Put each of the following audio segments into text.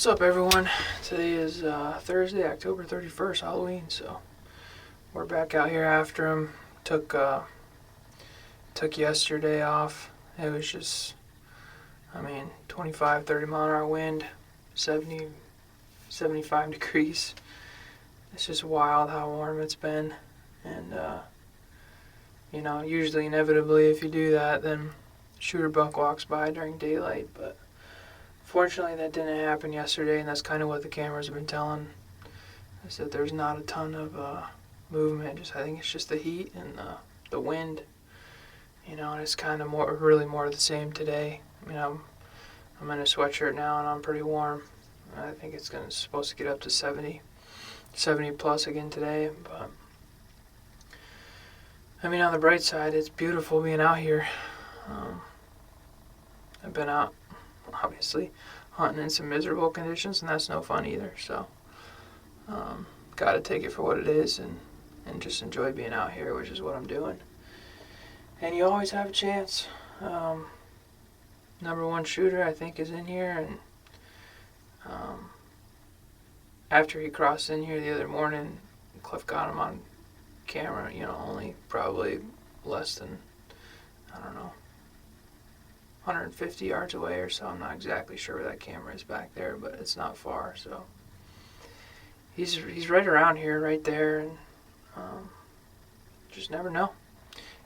What's up, everyone? Today is Thursday, October 31st, Halloween, so we're back out here after him. Took yesterday off. It was just, 25, 30 mile an hour wind, 70, 75 degrees. It's just wild how warm it's been. And, usually, inevitably, if you do that, then shooter buck walks by during daylight, but fortunately, that didn't happen yesterday, and that's kind of what the cameras have been telling us, that there's not a ton of movement. I think it's just the heat and the wind, and it's kind of really more of the same today. I'm in a sweatshirt now, and I'm pretty warm. I think it's supposed to get up to 70 plus again today, but on the bright side, it's beautiful being out here. I've been out, obviously, hunting in some miserable conditions, and that's no fun either, so got to take it for what it is and just enjoy being out here, which is what I'm doing. And you always have a chance. Number one shooter, I think, is in here, and after he crossed in here the other morning, Cliff got him on camera, only probably less than, 150 yards away or so. I'm not exactly sure where that camera is back there, but it's not far, so he's right around here, right there, and just never know.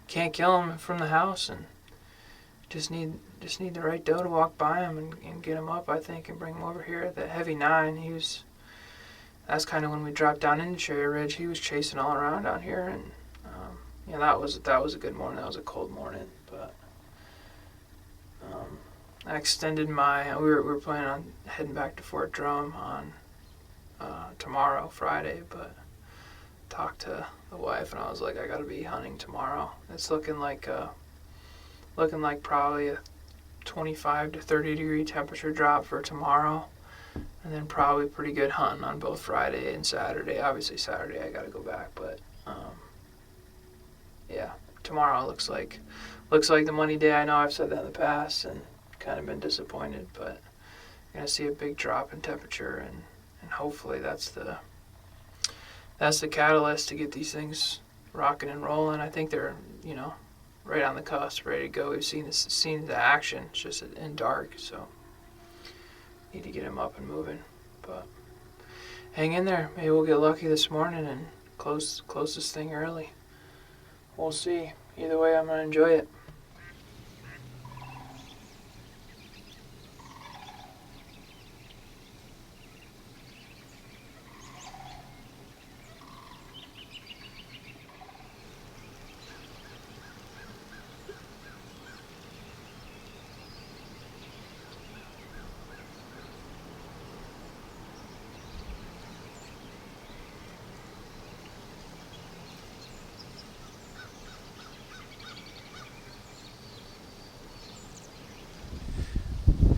Can't kill him from the house, and just need the right doe to walk by him and get him up, I think, and bring him over here. That heavy 9, that's kind of when we dropped down into Cherry Ridge. He was chasing all around down here, and that was a good morning. That was a cold morning, but I extended we were planning on heading back to Fort Drum on tomorrow, Friday, but talked to the wife, and I was like, I gotta be hunting tomorrow. It's looking like probably a 25 to 30 degree temperature drop for tomorrow, and then probably pretty good hunting on both Friday and Saturday. Obviously Saturday I gotta go back, but tomorrow looks like the money day. I know I've said that in the past and kind of been disappointed, but I'm gonna see a big drop in temperature, and hopefully that's the catalyst to get these things rocking and rolling. I think they're right on the cusp, ready to go. We've seen the action. It's just in dark, so need to get them up and moving. But hang in there. Maybe we'll get lucky this morning and close this thing early. We'll see. Either way, I'm gonna enjoy it.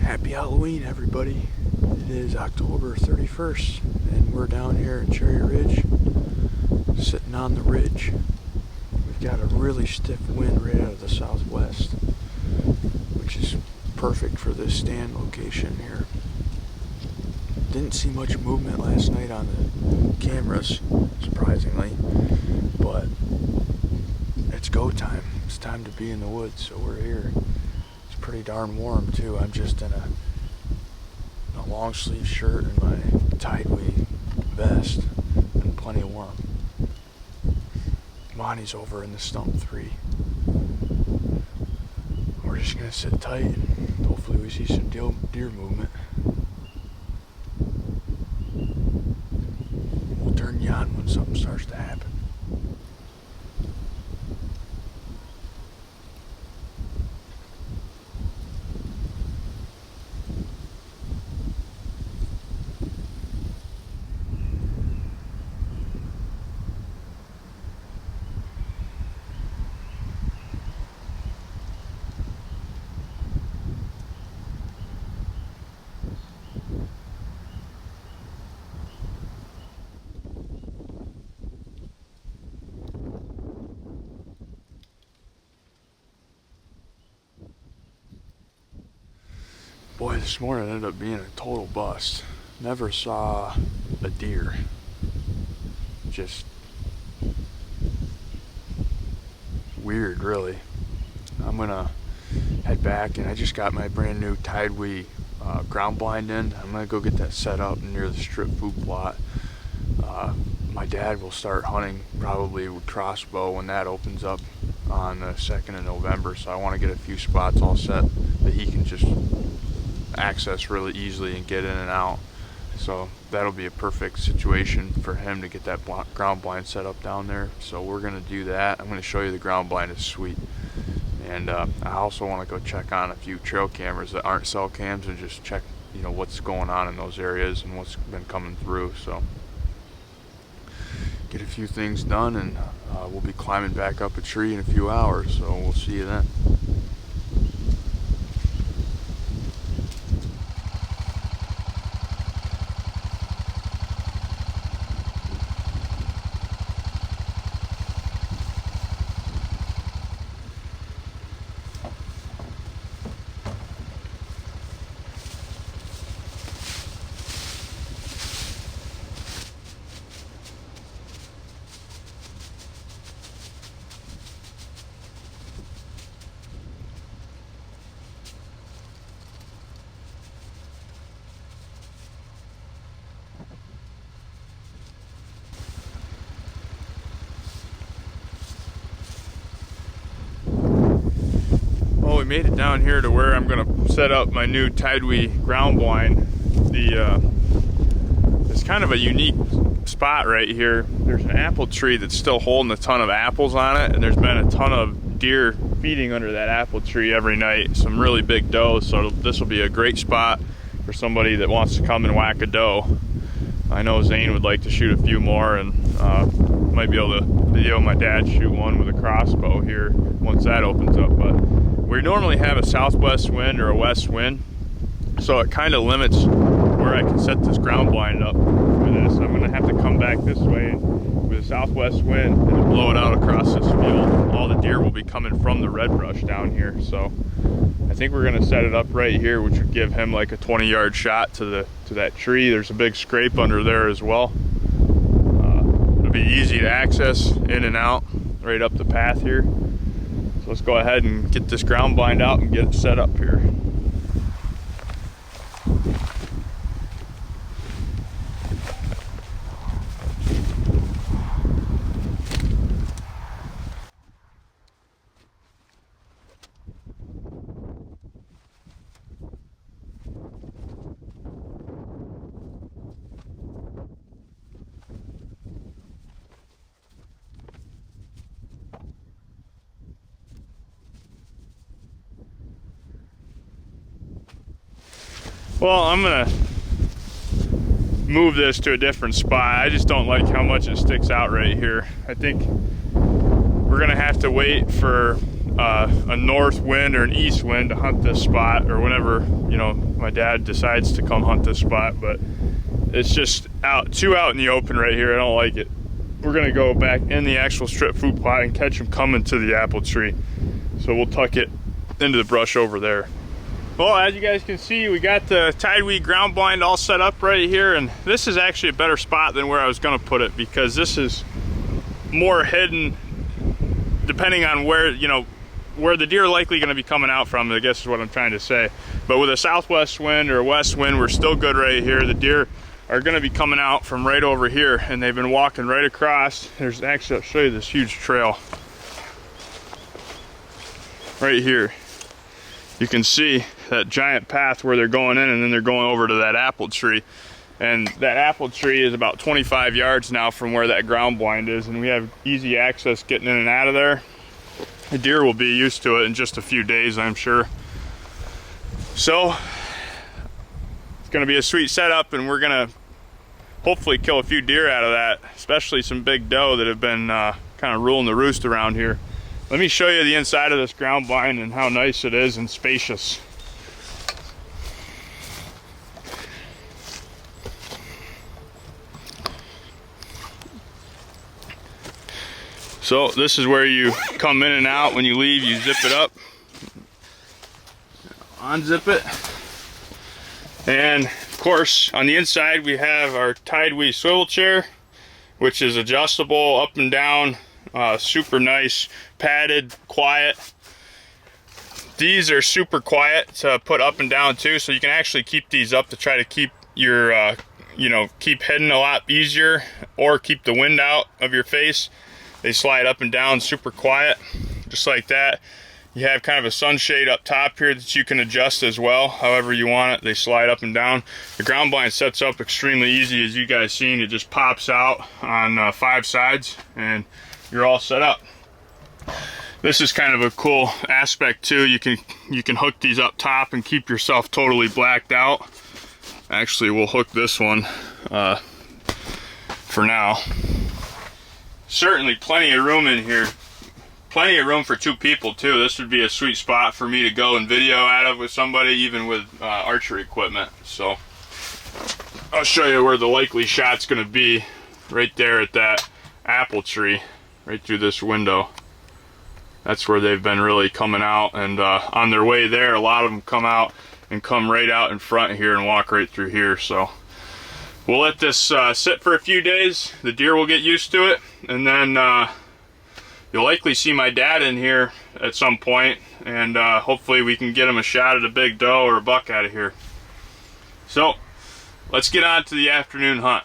Happy Halloween, everybody. It is October 31st, and we're down here at Cherry Ridge, sitting on the ridge. We've got a really stiff wind right out of the southwest, which is perfect for this stand location here. Didn't see much movement last night on the cameras, surprisingly, but it's go time. It's time to be in the woods, so we're here. Pretty darn warm too. I'm just in a long sleeve shirt and my tie-dye vest, and plenty warm. Monty's over in the stump 3. We're just gonna sit tight and hopefully we see some deer movement. We'll turn you on when something starts to happen. Boy, this morning ended up being a total bust. never saw a deer. Just weird, really. I'm gonna head back, and I just got my brand new Tidewee ground blind in. I'm gonna go get that set up near the strip food plot. My dad will start hunting probably with crossbow when that opens up on the 2nd of November, so I want to get a few spots all set that he can just access really easily and get in and out. So that'll be a perfect situation for him to get that ground blind set up down there. So we're gonna do that. I'm gonna show you the ground blind. Is sweet. And I also want to go check on a few trail cameras that aren't cell cams and just check, you know, what's going on in those areas and what's been coming through. So get a few things done, and we'll be climbing back up a tree in a few hours. So we'll see you then. Well, we made it down here to where I'm gonna set up my new Tidewee ground blind. It's kind of a unique spot right here. There's an apple tree that's still holding a ton of apples on it, and there's been a ton of deer feeding under that apple tree every night. Some really big does, so this will be a great spot for somebody that wants to come and whack a doe. I know Zane would like to shoot a few more, and might be able to video my dad shoot one with a crossbow here once that opens up. But we normally have a southwest wind or a west wind, so it kind of limits where I can set this ground blind up for this. I'm gonna have to come back this way, and with a southwest wind, it'll blow it out across this field. All the deer will be coming from the red brush down here. So I think we're gonna set it up right here, which would give him like a 20-yard shot to that tree. There's a big scrape under there as well. It'll be easy to access in and out right up the path here. So let's go ahead and get this ground blind out and get it set up here. Well, I'm gonna move this to a different spot. I just don't like how much it sticks out right here. I think we're gonna have to wait for a north wind or an east wind to hunt this spot, or whenever, you know, my dad decides to come hunt this spot. But it's just too out in the open right here. I don't like it. We're gonna go back in the actual strip food plot and catch them coming to the apple tree. So we'll tuck it into the brush over there. Well, as you guys can see, we got the Tidewee ground blind all set up right here, and this is actually a better spot than where I was gonna put it, because this is more hidden depending on where, you know, where the deer are likely gonna be coming out from, I guess is what I'm trying to say. But with a southwest wind or a west wind, we're still good right here. The deer are gonna be coming out from right over here, and they've been walking right across. There's actually, I'll show you this huge trail right here. You can see that giant path where they're going in, and then they're going over to that apple tree. And that apple tree is about 25 yards now from where that ground blind is, and we have easy access getting in and out of there. The deer will be used to it in just a few days, I'm sure. So it's gonna be a sweet setup, and we're gonna hopefully kill a few deer out of that, especially some big doe that have been kind of ruling the roost around here. Let me show you the inside of this ground blind and how nice it is and spacious. So this is where you come in and out. When you leave, you zip it up, unzip it, and Of course, on the inside we have our Tidewee swivel chair, which is adjustable up and down, super nice, padded, quiet. These are super quiet to put up and down too, so you can actually keep these up to try to keep your, keep heading a lot easier, or keep the wind out of your face. They slide up and down super quiet, just like that. You have kind of a sunshade up top here that you can adjust as well, however you want it. They slide up and down. The ground blind sets up extremely easy, as you guys seen. It just pops out on 5 sides, and you're all set up. This is kind of a cool aspect too. You can hook these up top and keep yourself totally blacked out. Actually, we'll hook this one for now. Certainly plenty of room in here. Plenty of room for 2 people too. This would be a sweet spot for me to go and video out of with somebody, even with archery equipment. So I'll show you where the likely shot's going to be, right there at that apple tree, right through this window. That's where they've been really coming out, and on their way there, a lot of them come out and come right out in front here and walk right through here. So we'll let this sit for a few days. The deer will get used to it, and then you'll likely see my dad in here at some point, and hopefully we can get him a shot at a big doe or a buck out of here. So let's get on to the afternoon hunt.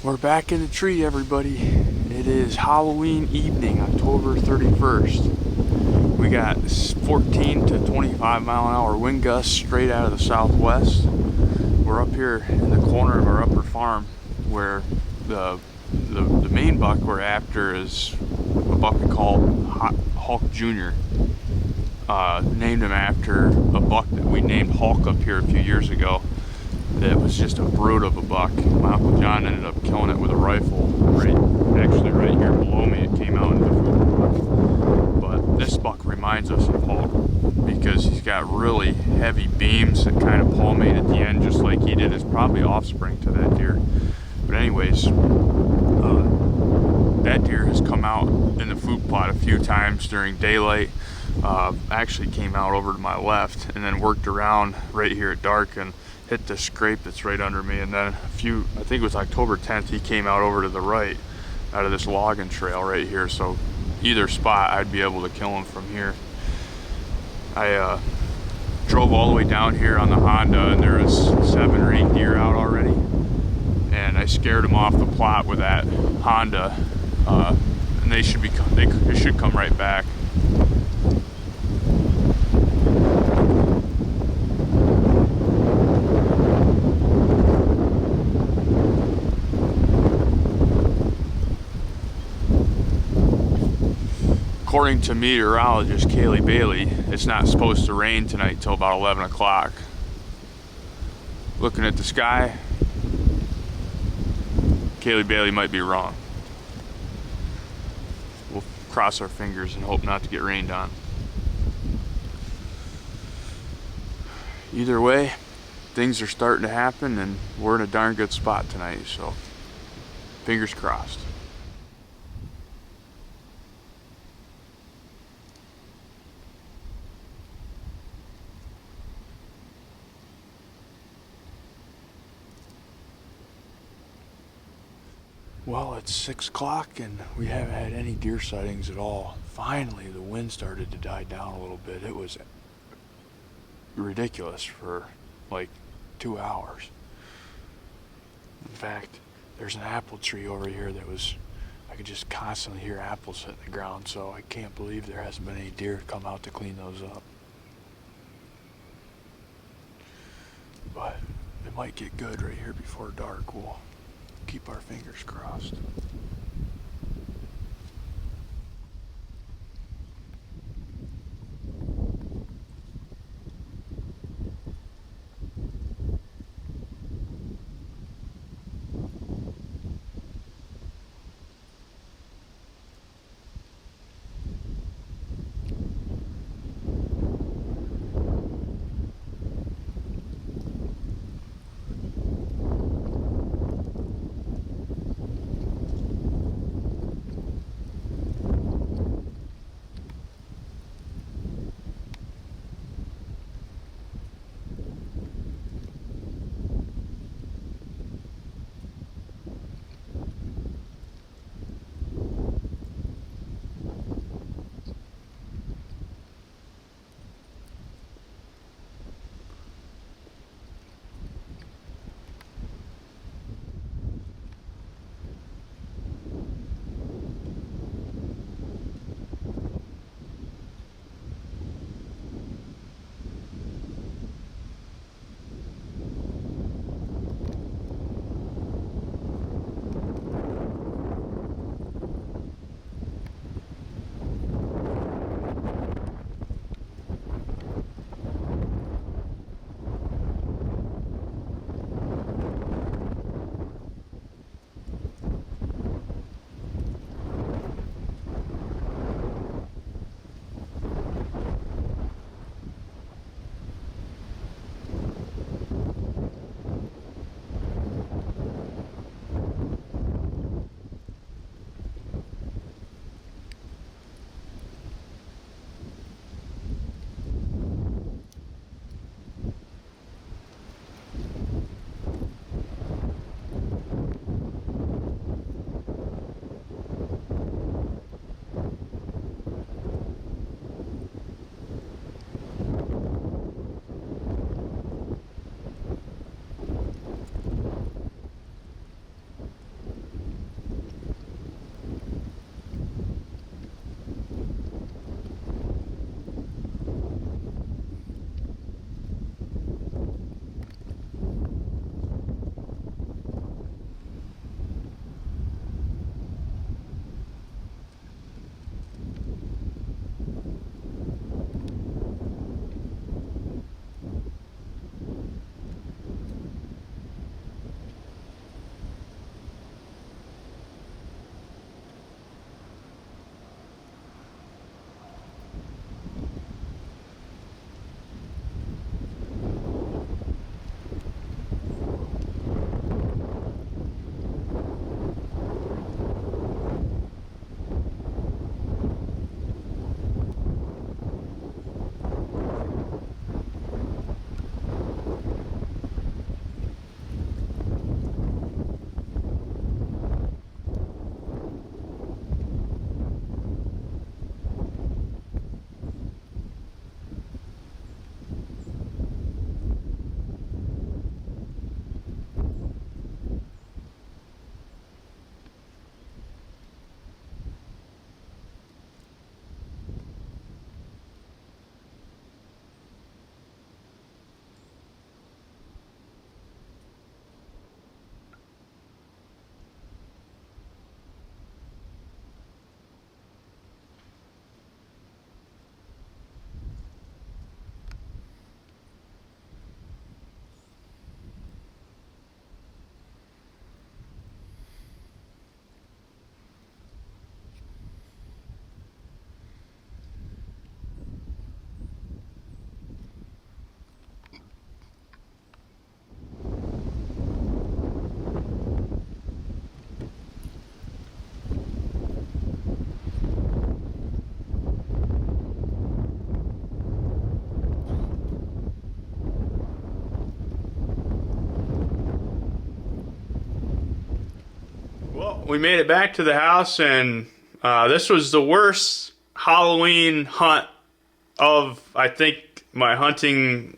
We're back in the tree, everybody. It is Halloween evening, October 31st. We got 14 to 25 mile an hour wind gusts straight out of the southwest. We're up here in the corner of our upper farm, where the main buck we're after is a buck we call Hulk Jr. Named him after a buck that we named Hulk up here a few years ago. It was just a brute of a buck. My Uncle John ended up killing it with a rifle, actually right here below me. It came out into the food plot. But this buck reminds us of Hulk because he's got really heavy beams that kind of palmate at the end, just like he did. It's probably offspring to that deer. But anyways, that deer has come out in the food plot a few times during daylight. Actually came out over to my left and then worked around right here at dark and hit the scrape that's right under me, and then I think it was October 10th, he came out over to the right out of this logging trail right here. So either spot I'd be able to kill him from here. I drove all the way down here on the Honda, and there was 7 or 8 deer out already, and I scared them off the plot with that Honda, and they should come right back. According to meteorologist Kaylee Bailey, it's not supposed to rain tonight till about 11 o'clock. Looking at the sky, Kaylee Bailey might be wrong. We'll cross our fingers and hope not to get rained on. Either way, things are starting to happen, and we're in a darn good spot tonight, so fingers crossed. Well, it's 6 o'clock and we haven't had any deer sightings at all. Finally, the wind started to die down a little bit. It was ridiculous for like 2 hours. In fact, there's an apple tree over here that I could just constantly hear apples hitting the ground, so I can't believe there hasn't been any deer come out to clean those up. But it might get good right here before dark. We'll keep our fingers crossed. we made it back to the house, and this was the worst Halloween hunt of, I think, my hunting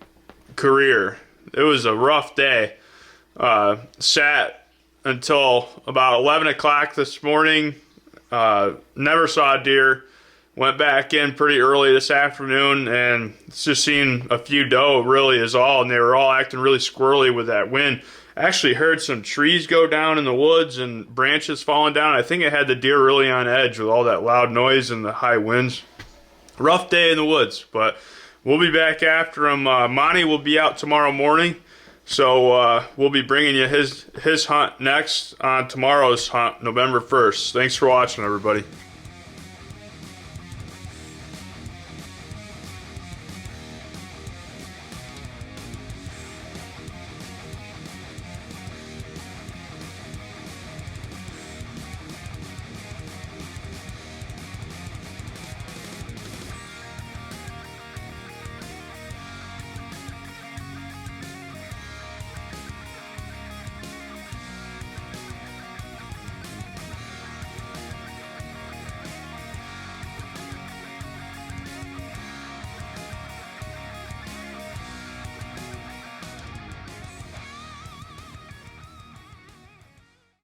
career. It was a rough day. Sat until about 11 o'clock this morning. Never saw a deer. Went back in pretty early this afternoon, and just seen a few doe really is all, and they were all acting really squirrely with that wind. Actually heard some trees go down in the woods and branches falling down. I think it had the deer really on edge with all that loud noise and the high winds. Rough day in the woods, but we'll be back after him. Monte will be out tomorrow morning, so we'll be bringing you his hunt next on tomorrow's hunt, November 1st. Thanks for watching, everybody.